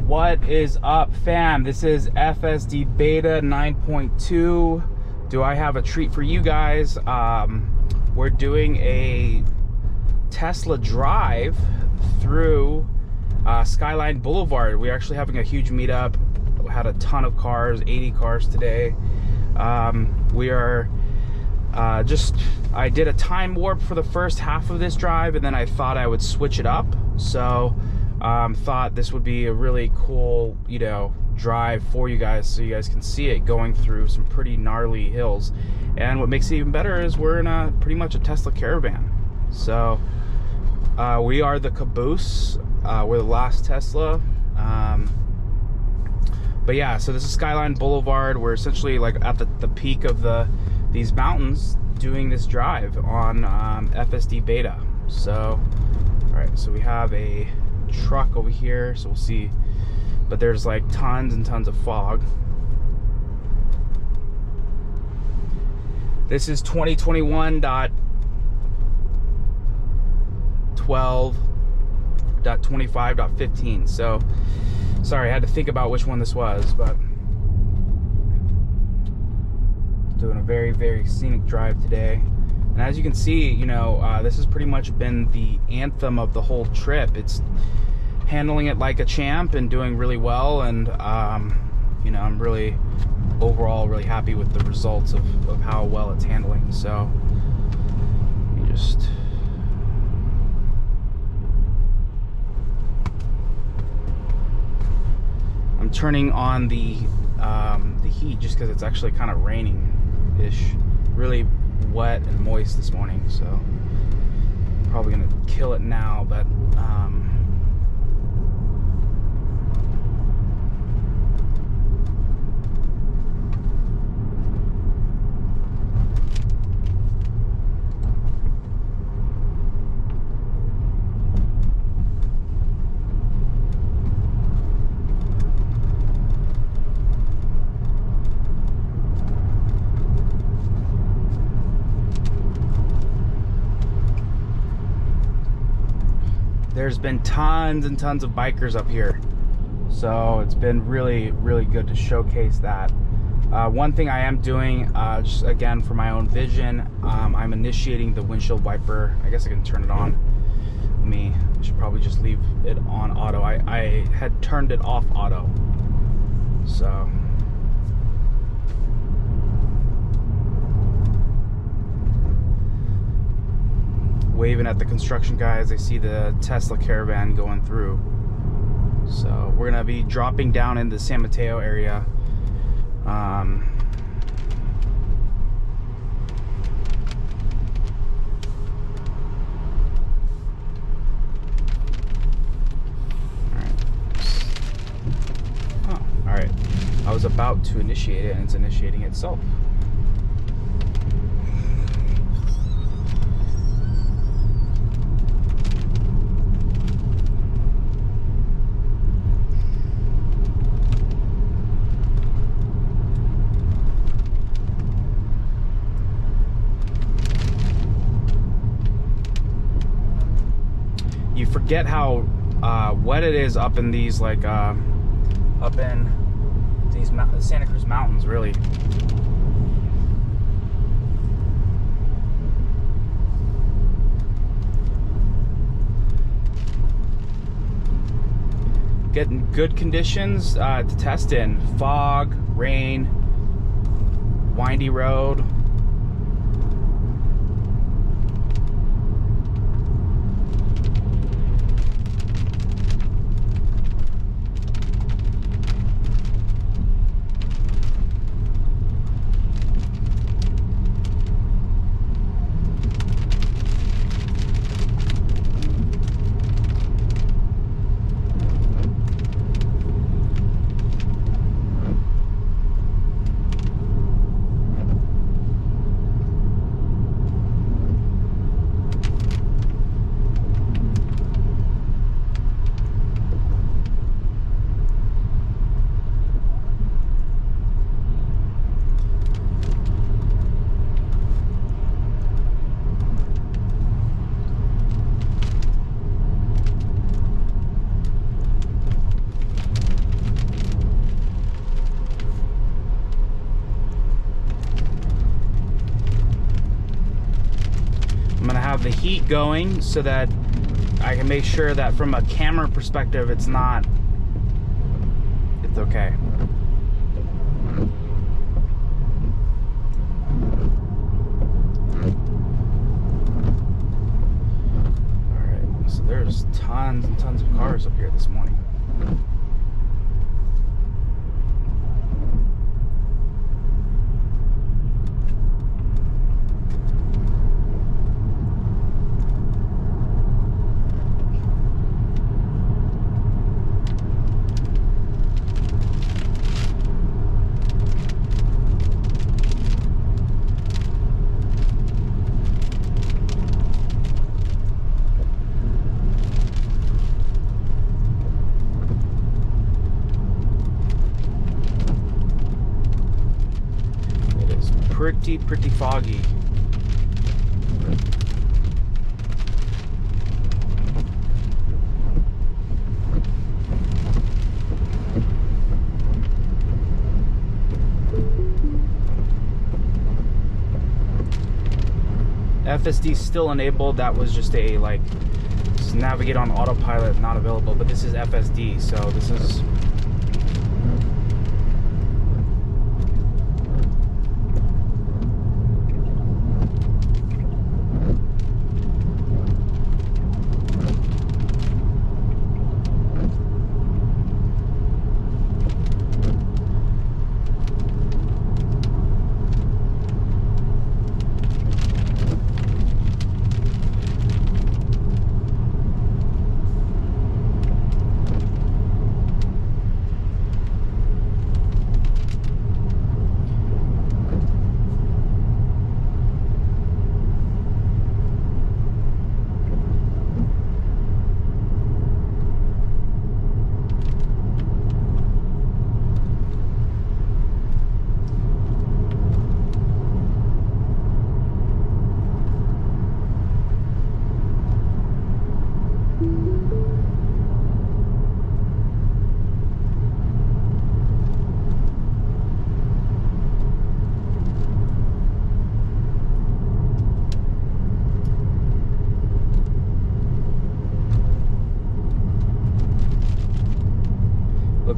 What is up, fam? This is FSD Beta 9.2. Do I have a treat for you guys? We're doing a Tesla drive through Skyline Boulevard. We're actually having a huge meetup. We had a ton of cars, 80 cars today. We are I did a time warp for the first half of this drive, and then I thought I would switch it up. So thought this would be a really cool, drive for you guys, so you guys can see it going through some pretty gnarly hills. And what makes it even better is we're in pretty much a Tesla Caravan. So we are the caboose. We're the last Tesla. But yeah, so this is Skyline Boulevard. We're essentially like at the peak of these mountains doing this drive on FSD Beta. So, all right, so we have a truck over here, so we'll see, but there's like tons and tons of fog. This is 2021.12.25.15. so sorry, I had to think about which one this was, but doing a very, very scenic drive today. And as you can see, this has pretty much been the anthem of the whole trip. It's handling it like a champ and doing really well. And, I'm really, overall, really happy with the results of how well it's handling. So, let me just... I'm turning on the heat just because it's actually kind of raining-ish. Really wet and moist this morning, so probably gonna kill it now, but there's been tons and tons of bikers up here, so it's been really, really good to showcase that. One thing I am doing, just again for my own vision, I'm initiating the windshield wiper. I guess I can turn it on. I should probably just leave it on auto. I had turned it off auto, so. Waving at the construction guys. I see the Tesla Caravan going through. So we're gonna be dropping down in the San Mateo area. Alright. Oh, alright. I was about to initiate it and it's initiating itself. You forget how wet it is up in these, like up in these Santa Cruz mountains, really. Getting good conditions to test in. Fog, rain, windy road. have the heat going so that I can make sure that from a camera perspective it's okay. Alright, so there's tons and tons of cars up here this morning. Pretty foggy. FSD still enabled. That was just a just navigate on autopilot, not available, but this is FSD, so this is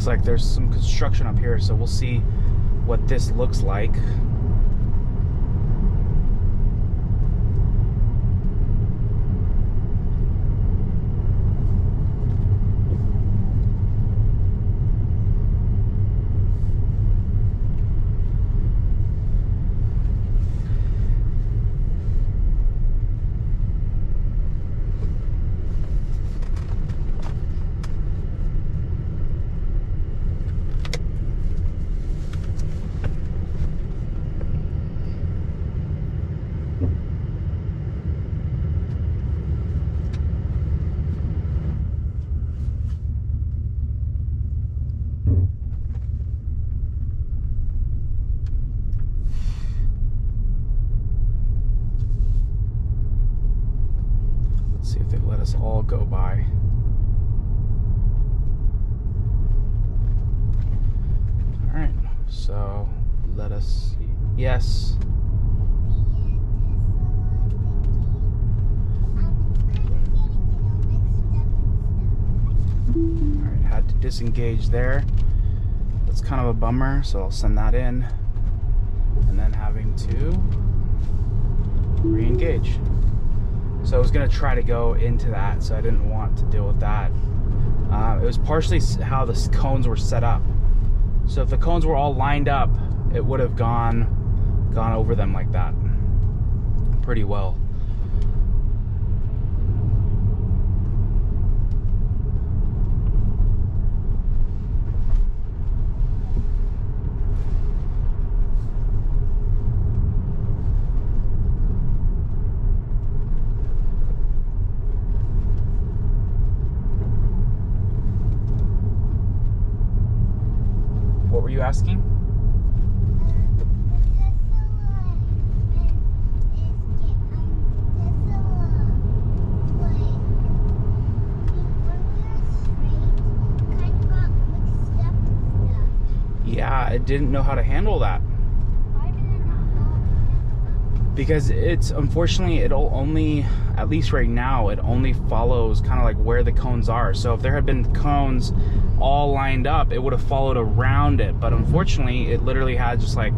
looks like there's some construction up here, so we'll see what this looks like. See if they let us all go by. All right, so let us see. Yes. All right, had to disengage there. That's kind of a bummer, so I'll send that in. And then having to re-engage. So I was going to try to go into that, so I didn't want to deal with that. It was partially how the cones were set up. So if the cones were all lined up, it would have gone over them like that pretty well. What were you asking? Yeah, I didn't know how to handle that. Why did it not go? because it's, unfortunately, it'll only, at least right now, it only follows kind of like where the cones are. So if there had been cones all lined up, it would have followed around it, but unfortunately it literally had just like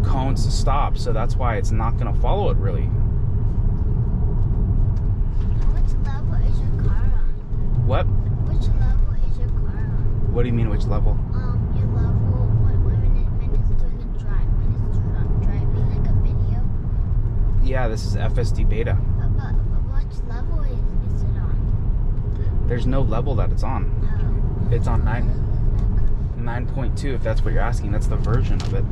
cones to stop, so that's why it's not going to follow it really. Which level is your car on? What? Which level is your car on? What do you mean, which level? Your level when it's doing a drive, when it's driving like a video. Yeah, this is FSD Beta. But which level is it on? There's no level that it's on. Oh. It's on 9.2, if that's what you're asking. That's the version of it.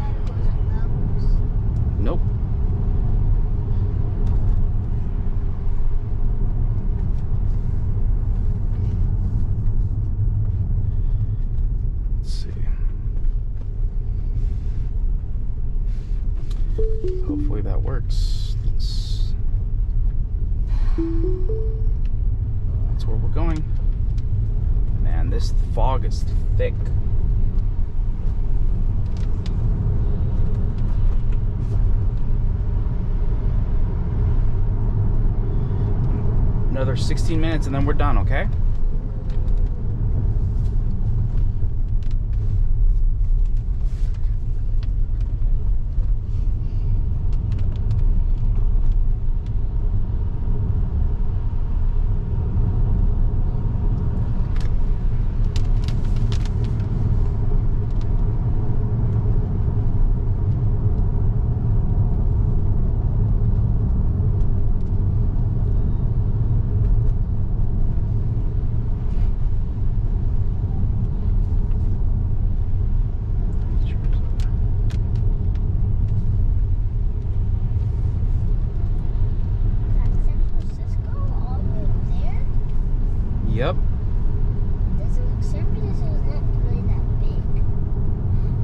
I thought it was like levels. Nope. Let's see. Hopefully that works. That's where we're going. Man, this fog is thick. Another 16 minutes and then we're done, okay? Yep. San Francisco is not really that big.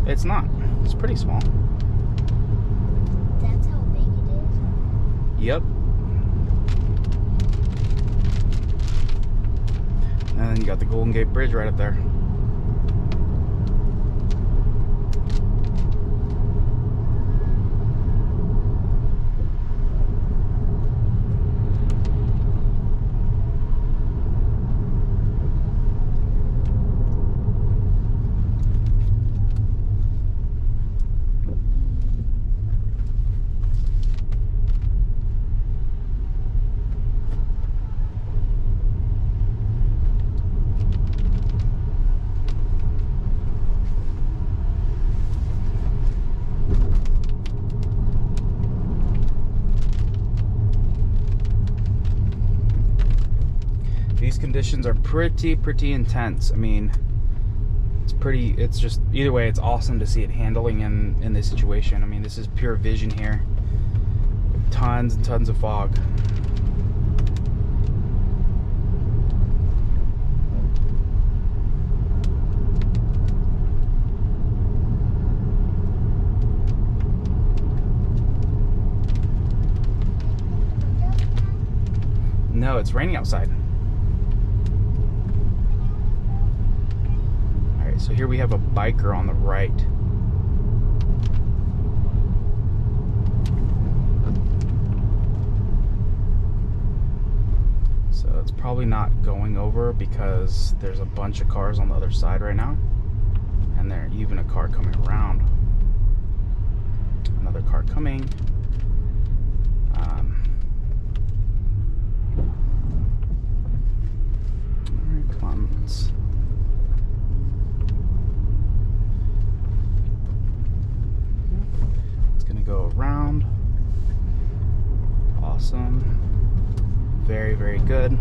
It's not. It's pretty small. That's how big it is? Yep. And then you got the Golden Gate Bridge right up there. These conditions are pretty intense. I mean, it's just, either way, it's awesome to see it handling in this situation. I mean, this is pure vision here. Tons and tons of fog. No, it's raining outside. Alright, so here we have a biker on the right. So it's probably not going over because there's a bunch of cars on the other side right now. And there's even a car coming around. Another car coming. Alright, come on. It's gonna go around. Awesome. Very good.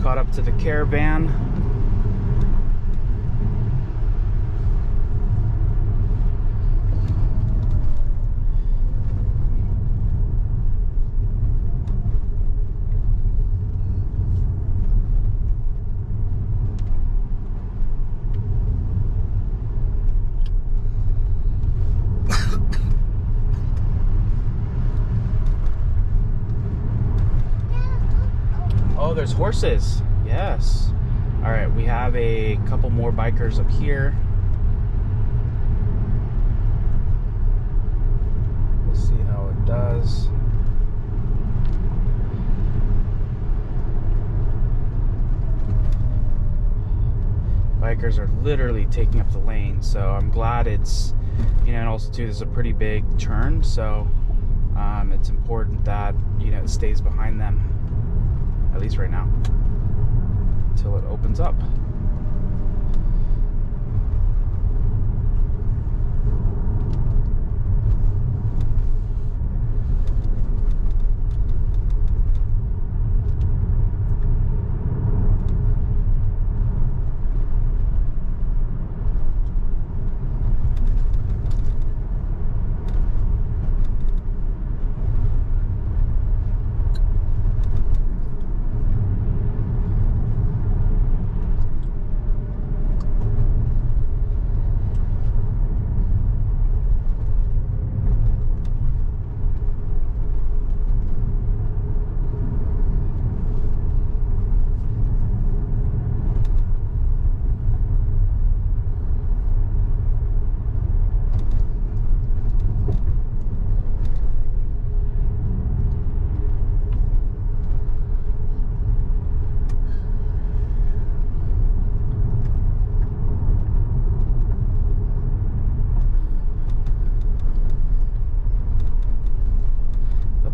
Caught up to the caravan. Oh, there's horses. Yes. All right, we have a couple more bikers up here. We'll see how it does. Bikers are literally taking up the lane, so I'm glad it's, you know, and also too, there's a pretty big turn, so it's important that, you know, it stays behind them, at least right now, until it opens up.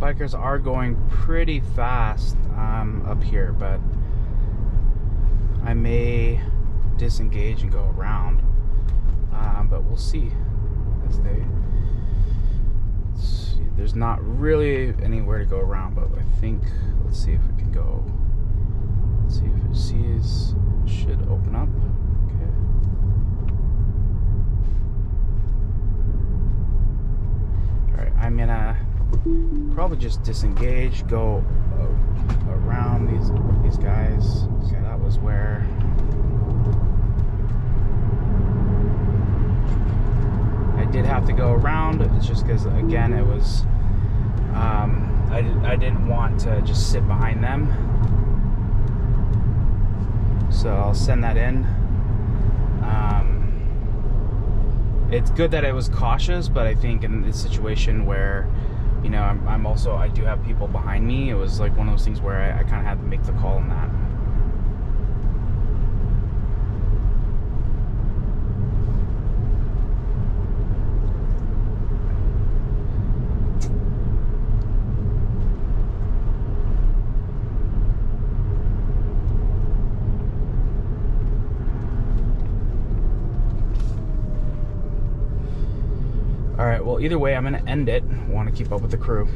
Bikers are going pretty fast up here, but I may disengage and go around, but we'll see as they see. There's not really anywhere to go around, but I think, let's see if we can go, let's see if it sees, should open up. Okay. All right, I'm gonna probably just disengage, go around these guys. So that was where I did have to go around. It's just because, again, it was I didn't want to just sit behind them, so I'll send that in. It's good that it was cautious, but I think in this situation where, you know, I'm also, I do have people behind me, it was like one of those things where I kind of had to make the call on that. All right, well, either way, I'm going to end it. I want to keep up with the crew.